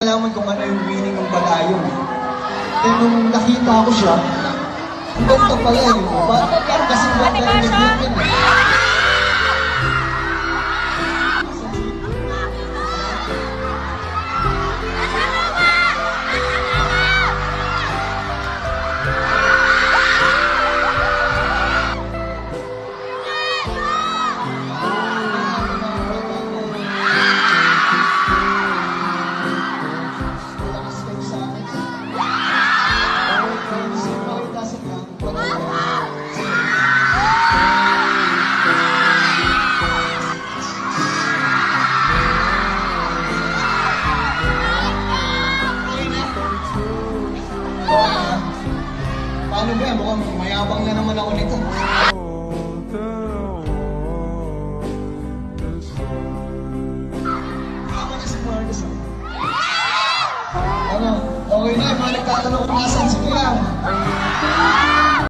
Alaman kung ano yung meaning ng palayo. Kaya nung nakita ko siya, ang ganda pala yun. Parang kasing ganda rin yung yun. Paano ba yan? Mukhang mayabang na naman ako nito. Tama na si Marcos. Ano? Okay na, mga nagtatanong kung nasan si Kuya.